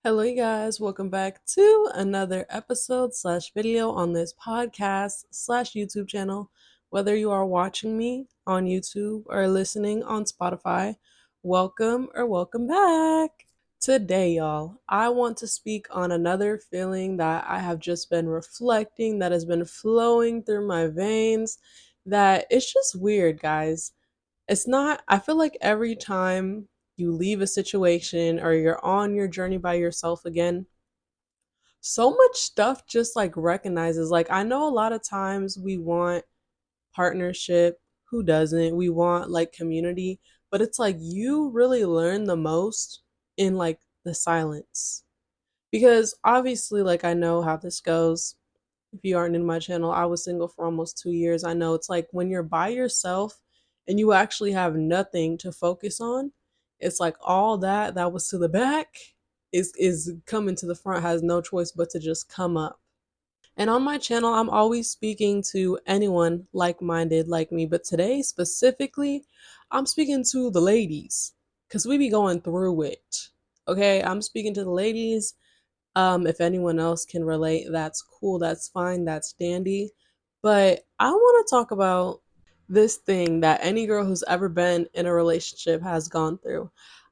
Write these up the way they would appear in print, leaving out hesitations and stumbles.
Hello, you guys. Welcome back to another episode slash video on this podcast slash YouTube channel. Whether you are watching me on YouTube or listening on Spotify, welcome or welcome back. Today, y'all, I want to speak on another feeling that I have just been reflecting, that has been flowing through my veins, that it's just weird, guys. It's not, I feel like every time you leave a situation or you're on your journey by yourself again, so much stuff just like recognizes. Like, I know a lot of times we want partnership. Who doesn't? We want like community, but it's like you really learn the most in like the silence. Because obviously, like, I know how this goes. If you aren't in my channel, I was single for almost 2 years. I know it's like when you're by yourself and you actually have nothing to focus on, it's like all that was to the back is coming to the front, has no choice but to just come up. And on my channel, I'm always speaking to anyone like-minded like me, but today specifically, I'm speaking to the ladies because we be going through it. Okay, I'm speaking to the ladies. If anyone else can relate, that's cool, that's fine, that's dandy. But I want to talk about this thing that any girl who's ever been in a relationship has gone through.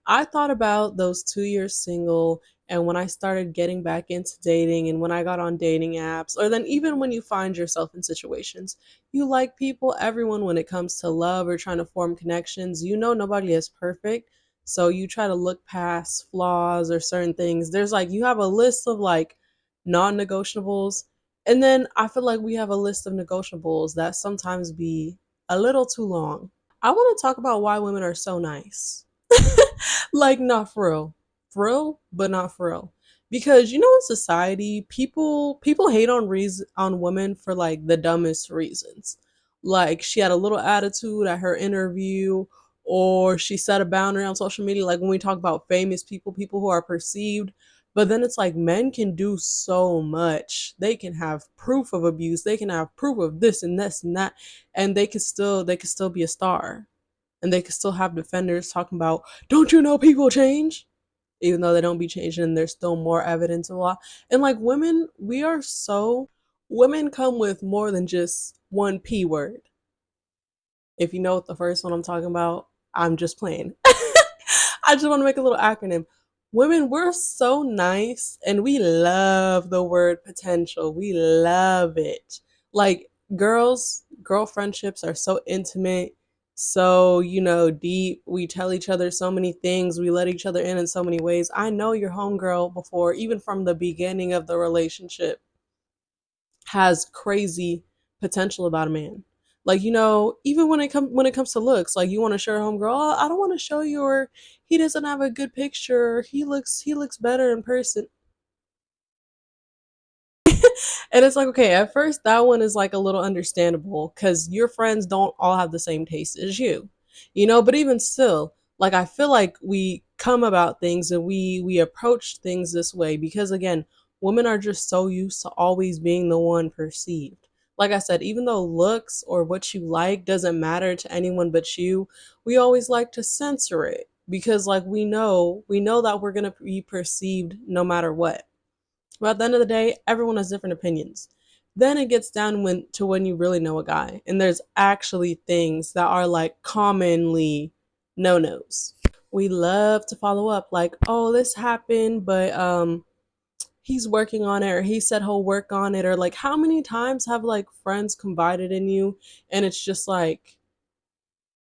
I thought about those 2 years single and when I started getting back into dating and when I got on dating apps, or then even when you find yourself in situations, you like people, everyone, when it comes to love or trying to form connections, you know nobody is perfect. So you try to look past flaws or certain things. There's like, you have a list of like non negotiables. And then I feel like we have a list of negotiables that sometimes be a little too long. I want to talk about why women are so nice. Like, not for real, but not for real. Because you know, in society, people hate on reason on women for like the dumbest reasons. Like, she had a little attitude at her interview, or she set a boundary on social media. Like when we talk about famous people, people who are perceived. But then it's like men can do so much. They can have proof of abuse. They can have proof of this and that, and they could still be a star, and they could still have defenders talking about, don't you know people change, even though they don't be changing and there's still more evidence of a lot. And like women, women come with more than just one P word. If you know what the first one I'm talking about, I'm just playing. I just want to make a little acronym. Women, we're so nice and we love the word potential. We love it. Like, girl friendships are so intimate, so, deep. We tell each other so many things. We let each other in so many ways. I know your homegirl before, even from the beginning of the relationship, has crazy potential about a man. Like, even when it comes to looks, like you want to show your homegirl, oh, I don't want to show you, or he doesn't have a good picture, he looks better in person. And it's like, okay, at first that one is like a little understandable because your friends don't all have the same taste as you. But even still, like, I feel like we come about things and we approach things this way because, again, women are just so used to always being the one perceived. Like I said, even though looks or what you like doesn't matter to anyone but you, we always like to censor it because, like, we know that we're going to be perceived no matter what. But at the end of the day, everyone has different opinions. Then it gets down when you really know a guy, and there's actually things that are like commonly no nos. We love to follow up, like, oh, this happened, but he's working on it, or he said he'll work on it, or like, how many times have like friends confided in you, and it's just like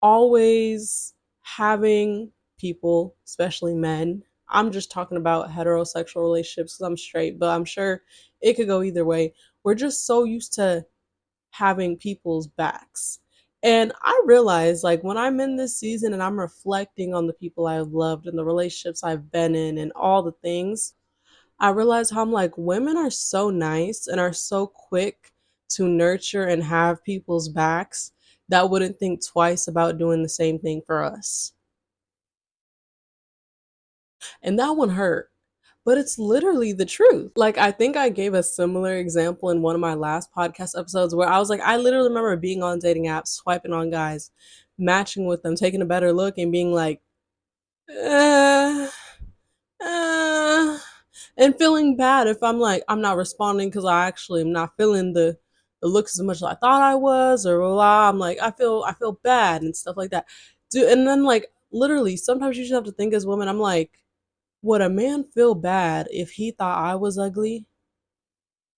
always having people, especially men. I'm just talking about heterosexual relationships because I'm straight, but I'm sure it could go either way. We're just so used to having people's backs. And I realize, like, when I'm in this season and I'm reflecting on the people I've loved and the relationships I've been in and all the things, I realize how I'm like, women are so nice and are so quick to nurture and have people's backs that wouldn't think twice about doing the same thing for us. And that one hurt. But it's literally the truth. Like, I think I gave a similar example in one of my last podcast episodes where I was like, I literally remember being on dating apps, swiping on guys, matching with them, taking a better look, and being like, uh, uh, and feeling bad if I'm like, I'm not responding because I actually am not feeling the looks as much as I thought I was, or blah. I'm like, I feel bad and stuff like that. And then like literally, sometimes you just have to think as women. I'm like, would a man feel bad if he thought I was ugly?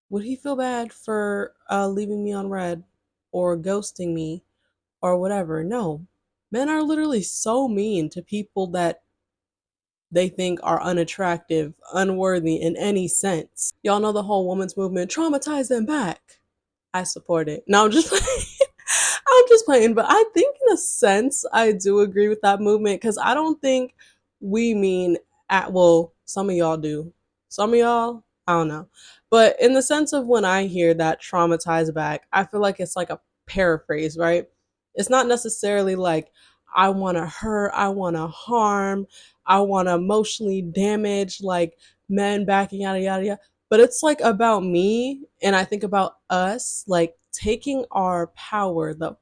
Would he feel bad for leaving me on red or ghosting me or whatever? No. Men are literally so mean to people that they think are unattractive, unworthy in any sense. Y'all know the whole women's movement, traumatize them back. I support it. No, I'm just playing. I'm just playing, but I think in a sense I do agree with that movement because I don't think we mean at well, some of y'all do. Some of y'all, I don't know. But in the sense of when I hear that traumatize back, I feel like it's like a paraphrase, right? It's not necessarily like I want to hurt, I want to harm, I want to emotionally damage like men back and yada yada yada. But it's like about me, and I think about us like taking our power the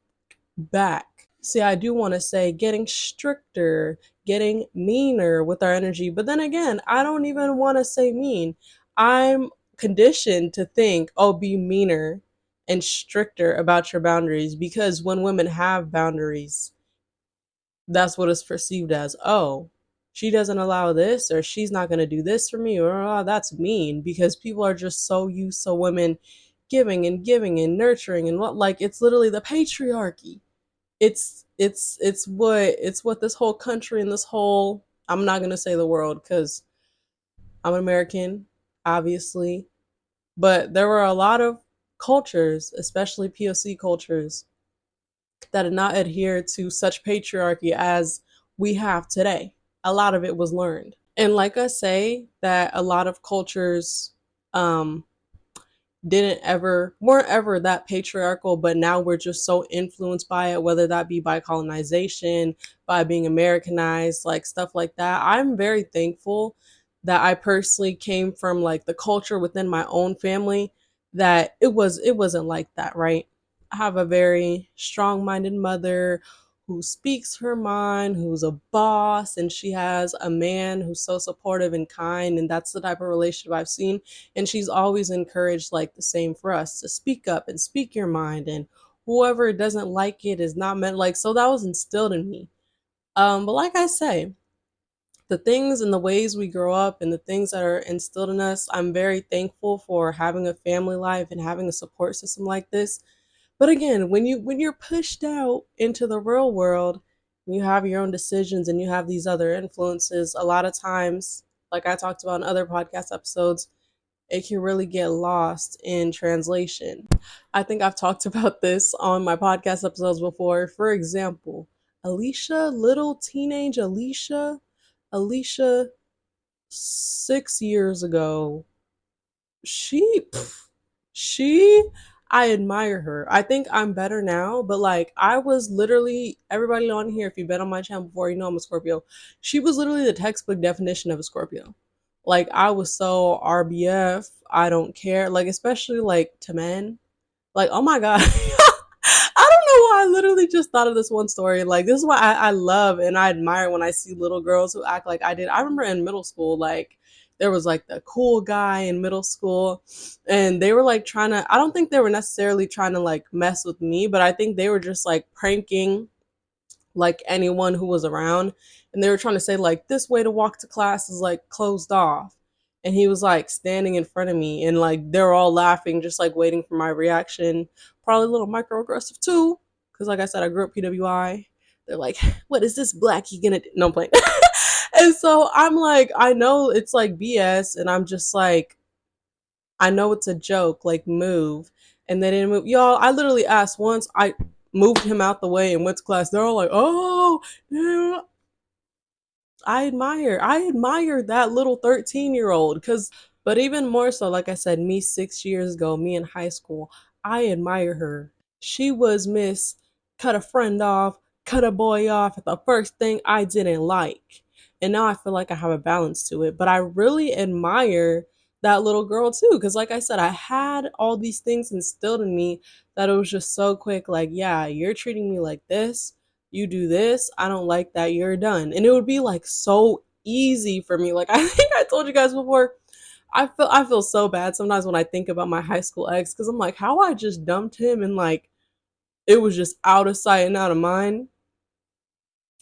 back. See, I do want to say getting stricter, getting meaner with our energy, but then again, I don't even want to say mean. I'm conditioned to think, oh, be meaner and stricter about your boundaries because when women have boundaries, that's what it's perceived as. Oh, she doesn't allow this, or she's not going to do this for me, or oh, that's mean because people are just so used to women giving and nurturing and what, like it's literally the patriarchy. It's what this whole country and this whole, I'm not going to say the world cuz I'm an American, obviously, but there were a lot of cultures, especially POC cultures, that did not adhere to such patriarchy as we have today. A lot of it was learned. And like I say, that a lot of cultures um, weren't ever that patriarchal, but now we're just so influenced by it, whether that be by colonization, by being Americanized, like stuff like that. I'm very thankful that I personally came from like the culture within my own family that it wasn't like that, right? I have a very strong-minded mother who speaks her mind, who's a boss, and she has a man who's so supportive and kind, and that's the type of relationship I've seen. And she's always encouraged like the same for us to speak up and speak your mind, and whoever doesn't like it is not meant, like, so that was instilled in me. But like I say, the things and the ways we grow up and the things that are instilled in us, I'm very thankful for having a family life and having a support system like this. But again, when you're pushed out into the real world, you have your own decisions and you have these other influences, a lot of times, like I talked about in other podcast episodes, it can really get lost in translation. I think I've talked about this on my podcast episodes before. For example, Alisha, little teenage Alisha 6 years ago, she, she, I admire her. I think I'm better now, but like I was literally, everybody on here, if you've been on my channel before, you know I'm a Scorpio. She was literally the textbook definition of a Scorpio. Like I was so RBF, I don't care. Like especially like to men. Like oh my god. I don't know why I literally just thought of this one story. Like this is why I love and I admire when I see little girls who act like I did. I remember in middle school, like there was like the cool guy in middle school, and they were like trying to. I don't think they were necessarily trying to like mess with me, but I think they were just like pranking like anyone who was around, and they were trying to say like this way to walk to class is like closed off, and he was like standing in front of me and like they're all laughing just like waiting for my reaction, probably a little microaggressive too because like I said I grew up PWI. They're like what is this blackie gonna do? No, I'm playing. And so I'm like I know it's like BS, and I'm just like I know it's a joke, like move. And they didn't move. Y'all, I literally asked once, I moved him out the way and went to class. They're all like, oh, yeah. I admire that little 13-year-old because, but even more so, like I said, me 6 years ago, me in high school, I admire her. She was Miss cut a friend off, cut a boy off at the first thing I didn't like. And now I feel like I have a balance to it. But I really admire that little girl too. Because, like I said, I had all these things instilled in me that it was just so quick. Like, yeah, you're treating me like this, you do this, I don't like that, you're done. And it would be like so easy for me. Like I think I told you guys before, I feel so bad sometimes when I think about my high school ex because I'm like, how I just dumped him and like it was just out of sight and out of mind.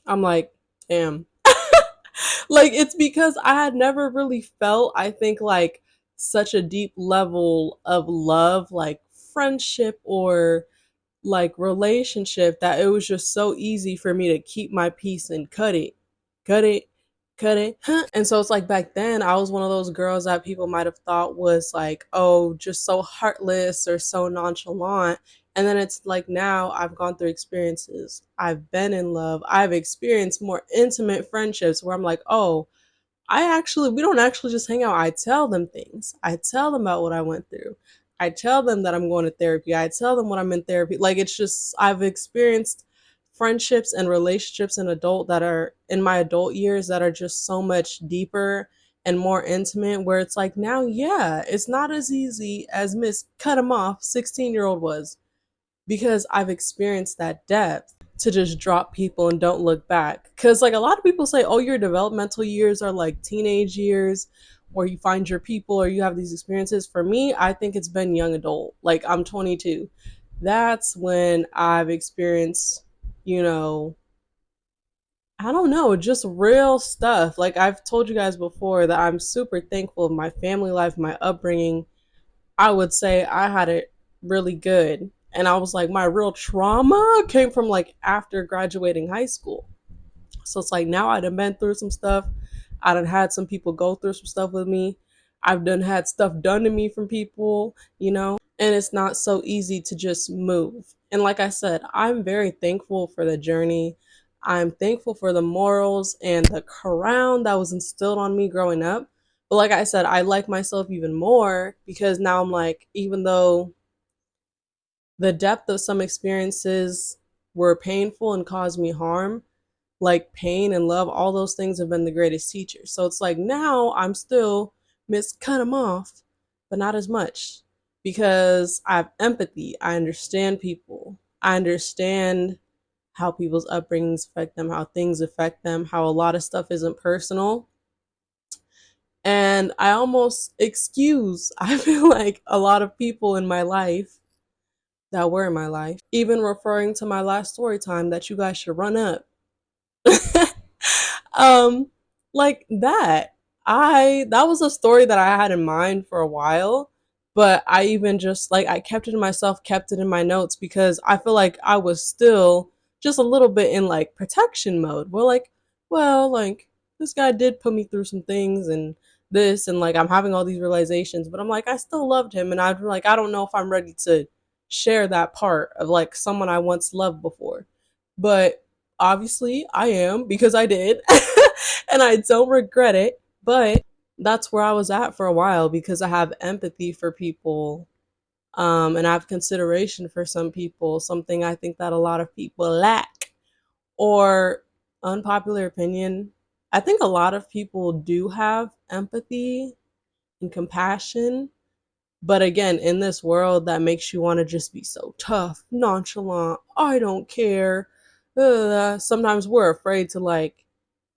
I'm like, damn. Like it's because I had never really felt, I think, like such a deep level of love, like friendship or like relationship that it was just so easy for me to keep my peace and cut it, cut it. Huh? And so it's like back then I was one of those girls that people might have thought was like, oh, just so heartless or so nonchalant. And then it's like now I've gone through experiences. I've been in love. I've experienced more intimate friendships where I'm like, oh, we don't actually just hang out. I tell them things. I tell them about what I went through. I tell them that I'm going to therapy. I tell them when I'm in therapy. Like it's just, I've experienced friendships and relationships in my adult years that are just so much deeper and more intimate where it's like now, yeah, it's not as easy as Miss Cut 'em Off 16-year-old was because I've experienced that depth to just drop people and don't look back. Because, like, a lot of people say, oh, your developmental years are like teenage years, or you find your people, or you have these experiences. For me, I think it's been young adult. Like, I'm 22. That's when I've experienced, you know, I don't know, just real stuff. Like, I've told you guys before that I'm super thankful of my family life, my upbringing. I would say I had it really good. And I was like, my real trauma came from like after graduating high school. So it's like now I done been through some stuff. I done had some people go through some stuff with me. I've done had stuff done to me from people, and it's not so easy to just move. And like I said, I'm very thankful for the journey. I'm thankful for the morals and the crown that was instilled on me growing up. But like I said, I like myself even more because now I'm like, even though the depth of some experiences were painful and caused me harm, like pain and love, all those things have been the greatest teachers. So it's like now I'm still Miss Cut them off, but not as much because I have empathy. I understand people. I understand how people's upbringings affect them, how things affect them, how a lot of stuff isn't personal. And I almost excuse, I feel like, a lot of people in my life that were in my life, even referring to my last story time that you guys should run up. um like that that was a story that I had in mind for a while, but I even just like I kept it to myself, kept it in my notes because I feel like I was still just a little bit in like protection mode. We're like, well, like this guy did put me through some things and this and like I'm having all these realizations, but I'm like I still loved him and I'm like I don't know if I'm ready to share that part of like someone I once loved before. But obviously I am because I did. And I don't regret it, but that's where I was at for a while because I have empathy for people, and I have consideration for some people, something I think that a lot of people lack. Or unpopular opinion, I think a lot of people do have empathy and compassion, but again, in this world that makes you want to just be so tough, nonchalant, I don't care, sometimes we're afraid to like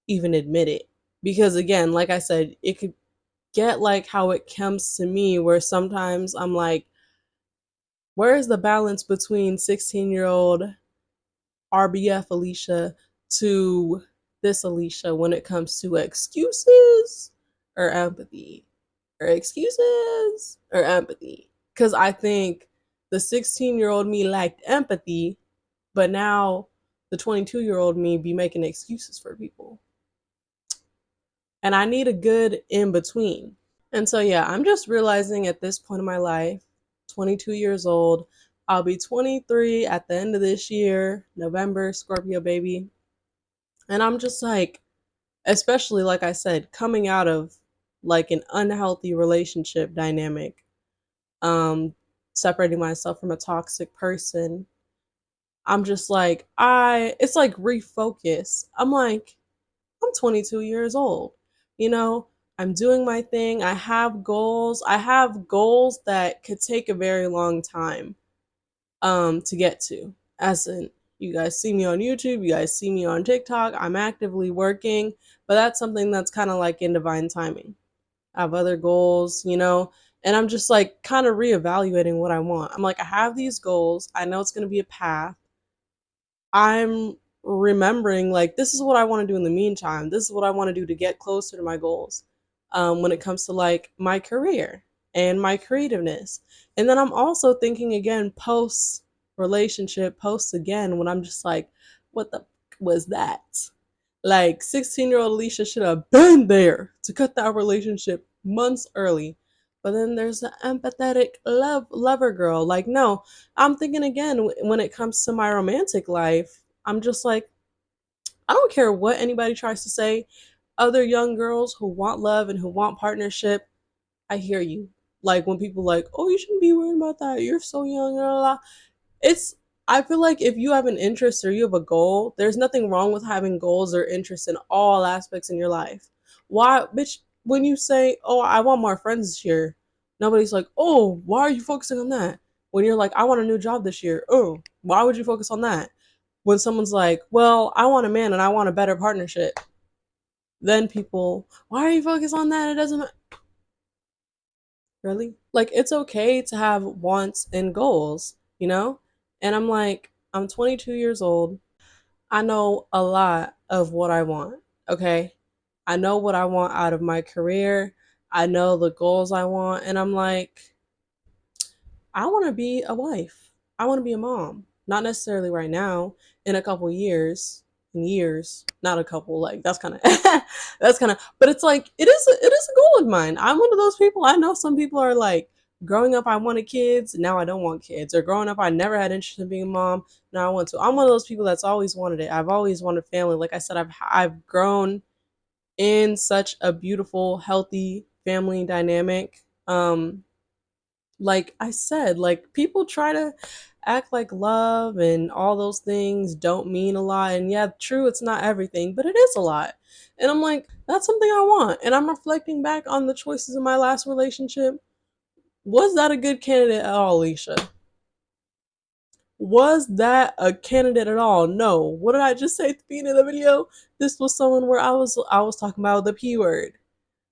even admit it. Because again, like I said, it could get like how it comes to me, where sometimes I'm like, where is the balance between 16-year-old RBF Alisha to this Alisha when it comes to excuses or empathy? Or excuses or empathy? Because I think the 16-year-old me lacked empathy, but now the 22-year-old me be making excuses for people. And I need a good in between. And so, yeah, I'm just realizing at this point in my life, 22 years old, I'll be 23 at the end of this year, November, Scorpio baby. And I'm just like, especially like I said, coming out of like an unhealthy relationship dynamic, um, separating myself from a toxic person. I'm just like, it's like refocus. I'm like, I'm 22 years old. You know, I'm doing my thing. I have goals. I have goals that could take a very long time to get to. As in, you guys see me on YouTube, you guys see me on TikTok. I'm actively working, but that's something that's kind of like in divine timing. I have other goals, and I'm just like kind of reevaluating what I want. I'm like, I have these goals. I know it's going to be a path. I'm remembering like this is what I want to do in the meantime. This is what I want to do to get closer to my goals. When it comes to like my career and my creativeness. And then I'm also thinking again post relationship, post again when I'm just like, what the was that? Like 16-year-old Alicia should have been there to cut that relationship months early. But then there's the empathetic lover girl. Like, no, I'm thinking again when it comes to my romantic life, I'm just like, I don't care what anybody tries to say. Other young girls who want love and who want partnership, I hear you. Like when people like, oh, you shouldn't be worried about that. You're so young. Blah, blah, blah. It's I feel like if you have an interest or you have a goal, there's nothing wrong with having goals or interests in all aspects in your life. Why, bitch, when you say, "Oh, I want more friends this year," nobody's like, "Oh, why are you focusing on that?" When you're like, "I want a new job this year." Oh, why would you focus on that? When someone's like, "Well, I want a man and I want a better partnership." Then people, "Why are you focused on that? It doesn't really like it's okay to have wants and goals. And I'm like, I'm 22 years old. I know a lot of what I want. Okay, I know what I want out of my career. I know the goals I want, and I'm like, I want to be a wife. I want to be a mom. Not necessarily right now. In a couple years, in years, not a couple. Like that's kind of, that's kind of. But it's like it is a goal of mine. I'm one of those people. I know some people are like, growing up I wanted kids. Now I don't want kids. Or growing up I never had interest in being a mom. Now I want to. I'm one of those people that's always wanted it. I've always wanted family. Like I said, I've grown in such a beautiful, healthy family dynamic. Like I said, like people try to act like love and all those things don't mean a lot. And yeah, true, it's not everything, but it is a lot. And I'm like, that's something I want. And I'm reflecting back on the choices in my last relationship. Was that a good candidate at all, Alicia? Was that a candidate at all? No. What did I just say at the beginning of the video? This was someone where I was talking about the P word.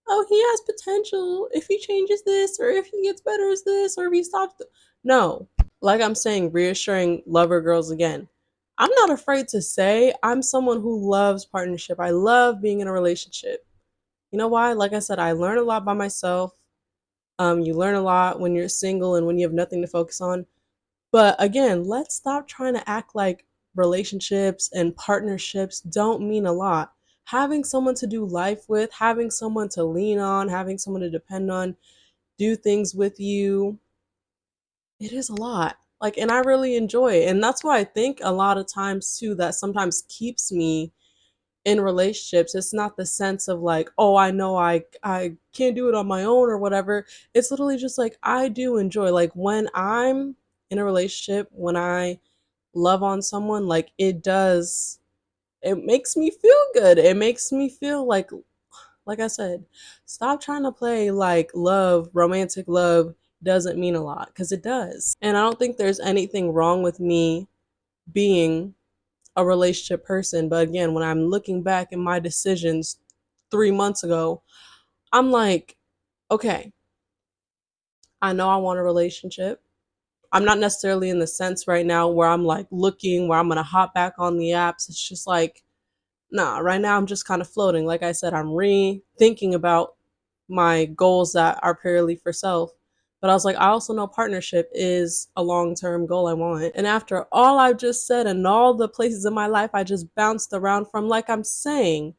Oh, he has potential if he changes this, or if he gets better as this, or if he stops. No, like I'm saying, reassuring lover girls again. I'm not afraid to say I'm someone who loves partnership. I love being in a relationship. You know why? Like I said, I learn a lot by myself. You learn a lot when you're single and when you have nothing to focus on. But again, let's stop trying to act like relationships and partnerships don't mean a lot. Having someone to do life with, having someone to lean on, having someone to depend on, do things with you, it is a lot. Like, and I really enjoy it. And that's why I think a lot of times too that sometimes keeps me in relationships. It's not the sense of like, oh, I know I can't do it on my own or whatever. It's literally just like I do enjoy like when I'm in a relationship, when I love on someone, like it makes me feel good. It makes me feel like I said, stop trying to play like love, romantic love doesn't mean a lot because it does. And I don't think there's anything wrong with me being a relationship person. But again, when I'm looking back in my decisions 3 months ago, I'm like, okay, I know I want a relationship. I'm not necessarily in the sense right now where I'm like looking, where I'm going to hop back on the apps. It's just like, nah, right now I'm just kind of floating. Like I said, I'm rethinking about my goals that are purely for self. But I was like, I also know partnership is a long term goal I want. And after all I've just said and all the places in my life I just bounced around from, like I'm saying,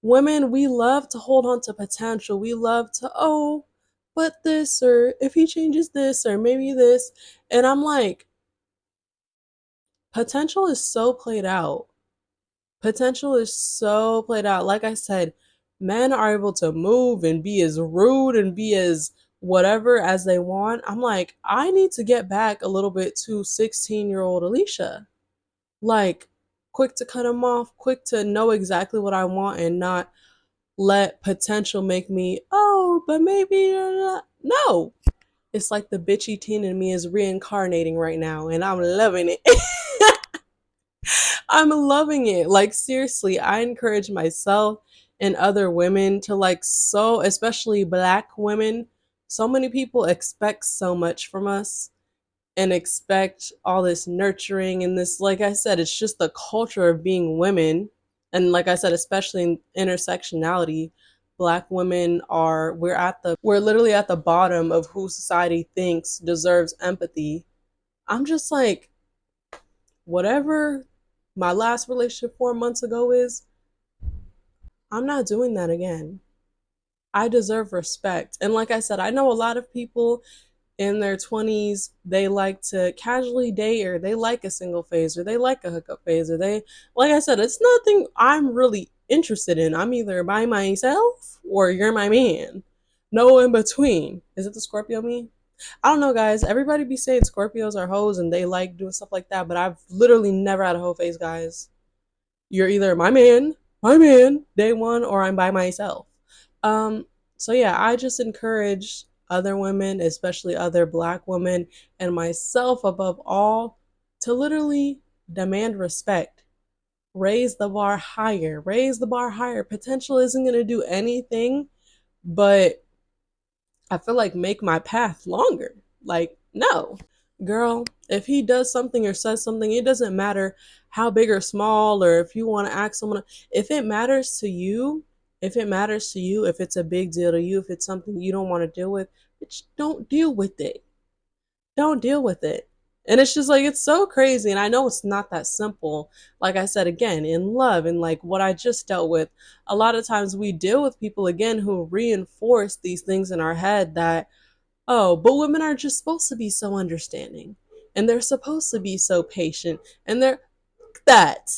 women, we love to hold on to potential. We love to, oh, but this, or if he changes this, or maybe this. And I'm like, potential is so played out. Potential is so played out. Like I said, men are able to move and be as rude and be as whatever as they want. I'm like, I need to get back a little bit to 16-year-old Alicia. Like, quick to cut him off, quick to know exactly what I want and not let potential make me, oh, but maybe. No. It's like the bitchy teen in me is reincarnating right now, and I'm loving it. I'm loving it. Like, seriously, I encourage myself and other women to like, so especially black women, so many people expect so much from us and expect all this nurturing and this, like I said, it's just the culture of being women. And like I said, especially in intersectionality, black women are, we're literally at the bottom of who society thinks deserves empathy. I'm just like, whatever my last relationship 4 months ago is, I'm not doing that again. I deserve respect. And like I said, I know a lot of people in their 20s, they like to casually date, or they like a single phase, or they like a hookup phase, or they, like I said, it's nothing I'm really interested in. I'm either by myself or you're my man. No in between. Is it the Scorpio me? I don't know, guys. Everybody be saying Scorpios are hoes and they like doing stuff like that, but I've literally never had a hoe phase, guys. You're either my man, day one, or I'm by myself. Um, so yeah, I just encourage other women, especially other black women, and myself above all, to literally demand respect. Raise the bar higher. Raise the bar higher. Potential isn't gonna do anything but, I feel like, make my path longer. Like, no. Girl, if he does something or says something, it doesn't matter how big or small, or if you want to ask someone, if it matters to you, if it matters to you, if it's a big deal to you, if it's something you don't want to deal with, bitch, don't deal with it. Don't deal with it. And it's just like, it's so crazy. And I know it's not that simple. Like I said, again, in love and like what I just dealt with, a lot of times we deal with people again who reinforce these things in our head that, oh, but women are just supposed to be so understanding and they're supposed to be so patient and they're that.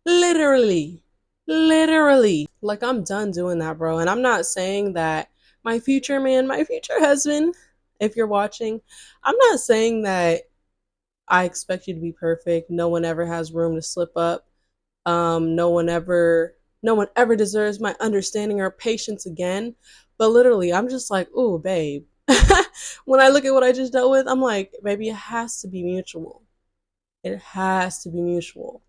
Literally. Literally. Like, I'm done doing that, bro. And I'm not saying that my future man, my future husband, if you're watching, I'm not saying that I expect you to be perfect. No one ever has room to slip up. No one ever deserves my understanding or patience again. But literally, I'm just like, ooh, babe. When I look at what I just dealt with, I'm like, baby, it has to be mutual. It has to be mutual.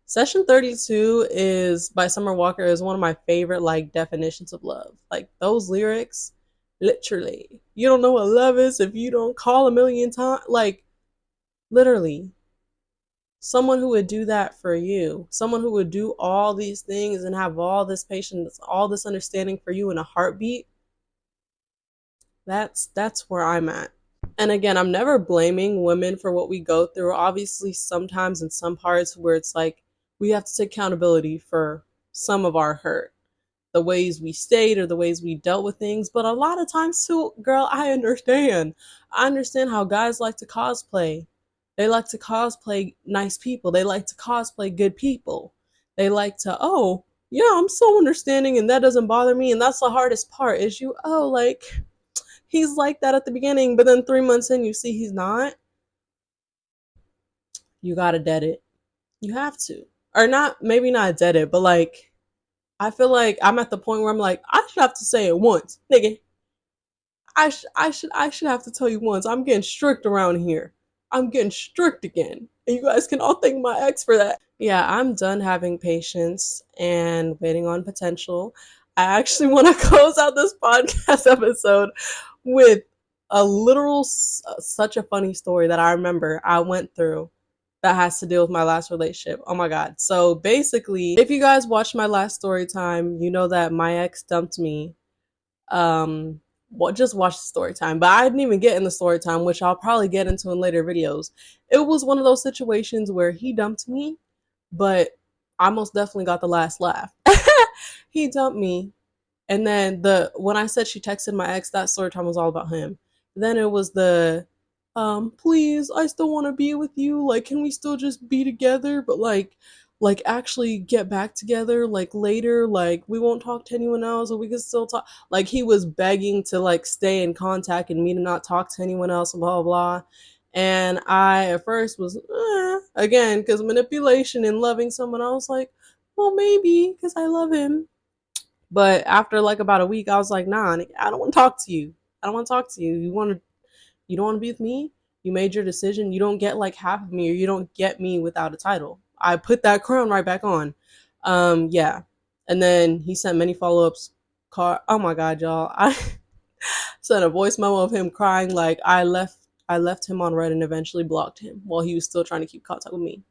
Session 32 is by Summer Walker, is one of my favorite like definitions of love. Like those lyrics, literally. You don't know what love is if you don't call a million times. Like, literally, someone who would do that for you, someone who would do all these things and have all this patience, all this understanding for you in a heartbeat. That's where I'm at. And again, I'm never blaming women for what we go through. Obviously, sometimes in some parts where it's like we have to take accountability for some of our hurt, the ways we stayed or the ways we dealt with things. But a lot of times too, girl, I understand. I understand how guys like to cosplay. They like to cosplay nice people. They like to cosplay good people. They like to, oh, yeah, I'm so understanding and that doesn't bother me. And that's the hardest part is you, oh, like, he's like that at the beginning, but then 3 months in, you see he's not. You gotta dead it. You have to. Or not, maybe not dead it, but like, I feel like I'm at the point where I'm like, I should have to say it once, nigga. I should have to tell you once. I'm getting strict around here. I'm getting strict again. And you guys can all thank my ex for that. Yeah, I'm done having patience and waiting on potential. I actually want to close out this podcast episode with a literal, such a funny story that I remember I went through that has to deal with my last relationship. Oh my God. So basically, if you guys watched my last story time, you know that my ex dumped me. Well, just watch the story time, but I didn't even get in the story time, which I'll probably get into in later videos. It was one of those situations where he dumped me, but I most definitely got the last laugh. He dumped me, and then when I said she texted my ex, that story time was all about him. Then it was the please, I still want to be with you. Like, can we still just be together? But like actually get back together like later. Like, we won't talk to anyone else, or we can still talk. Like, he was begging to like stay in contact and me to not talk to anyone else, blah blah blah. And I at first was again, because manipulation and loving someone, I was like, well, maybe because I love him. But after like about a week, I was like, nah, I don't want to talk to you. I don't want to talk to you. You don't want to be with me? You made your decision. You don't get like half of me, or you don't get me without a title. I put that crown right back on. Yeah. And then he sent many follow-ups. Oh my god, y'all. I sent a voice memo of him crying like I left him on red and eventually blocked him while he was still trying to keep contact with me.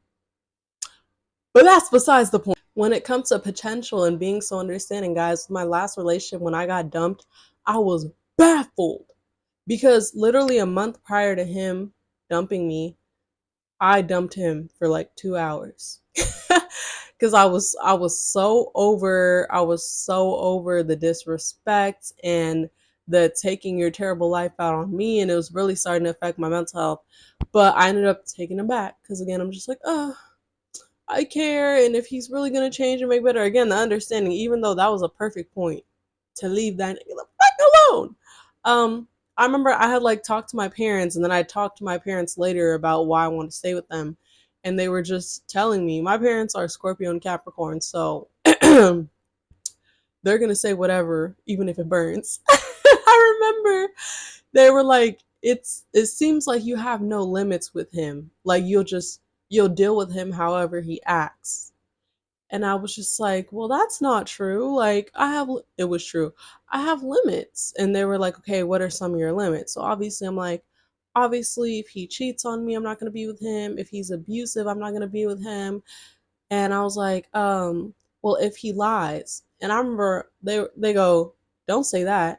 But that's besides the point. When it comes to potential and being so understanding, guys, my last relationship, when I got dumped, I was baffled because literally a month prior to him dumping me, I dumped him for like 2 hours. Because I was so over the disrespect and the taking your terrible life out on me, and it was really starting to affect my mental health. But I ended up taking him back because again, I'm just like, oh, I care, and if he's really gonna change and make better, again, the understanding, even though that was a perfect point to leave that nigga the fuck alone. I remember I had like talked to my parents, and then I talked to my parents later about why I want to stay with them, and they were just telling me my parents are Scorpio and Capricorn, so they're gonna say whatever, even if it burns. I remember they were like, it seems like you have no limits with him. Like you'll deal with him however he acts. And I was just like, well, that's not true. Like it was true. I have limits. And they were like, okay, what are some of your limits? So obviously I'm like, obviously if he cheats on me, I'm not going to be with him. If he's abusive, I'm not going to be with him. And I was like, well, if he lies. And I remember they go, don't say that.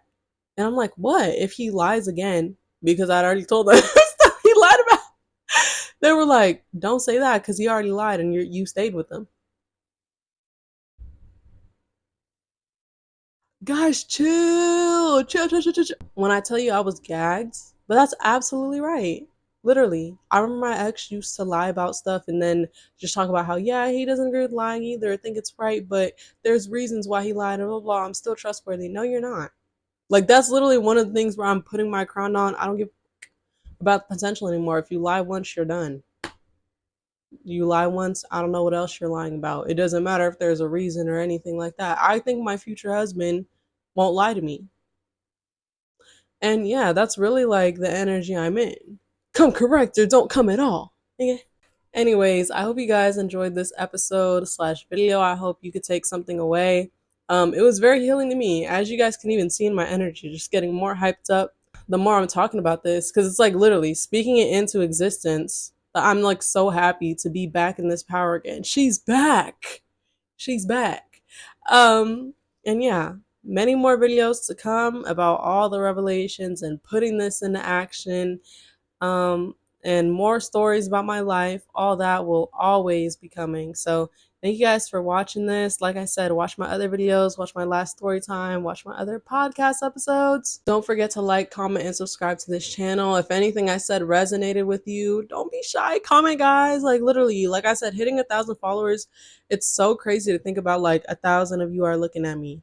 And I'm like, what? If he lies again, because I'd already told them stuff he lied about. They were like, don't say that because he already lied and you stayed with him. Guys, chill. When I tell you I was gagged, but that's absolutely right. Literally. I remember my ex used to lie about stuff and then just talk about how, yeah, he doesn't agree with lying either. I think it's right, but there's reasons why he lied and blah, blah, blah. I'm still trustworthy. No, you're not. Like, that's literally one of the things where I'm putting my crown on. I don't give about the potential anymore. If you lie once, you're done. You lie once, I don't know what else you're lying about. It doesn't matter if there's a reason or anything like that. I think my future husband won't lie to me. And yeah, that's really like the energy I'm in. Come correct or don't come at all. Okay. Anyways, I hope you guys enjoyed this episode slash video. I hope you could take something away. It was very healing to me. As you guys can even see in my energy, just getting more hyped up the more I'm talking about this. Because it's like literally speaking it into existence. I'm like so happy to be back in this power again. She's back. She's back. Um, and yeah, many more videos to come about all the revelations and putting this into action. Um, and more stories about my life. All that will always be coming. So thank you guys for watching this. Like I said, watch my other videos, watch my last story time, watch my other podcast episodes. Don't forget to like, comment, and subscribe to this channel. If anything I said resonated with you, don't be shy. Comment, guys. Like literally, like I said, hitting 1,000 followers, it's so crazy to think about like 1,000 of you are looking at me.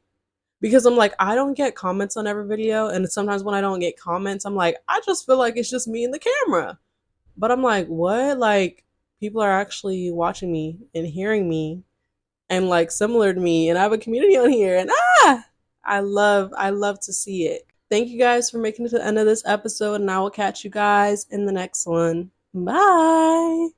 Because I'm like, I don't get comments on every video. And sometimes when I don't get comments, I'm like, I just feel like it's just me and the camera. But I'm like, what? Like, people are actually watching me and hearing me and like similar to me. And I have a community on here. And I love to see it. Thank you guys for making it to the end of this episode. And I will catch you guys in the next one. Bye.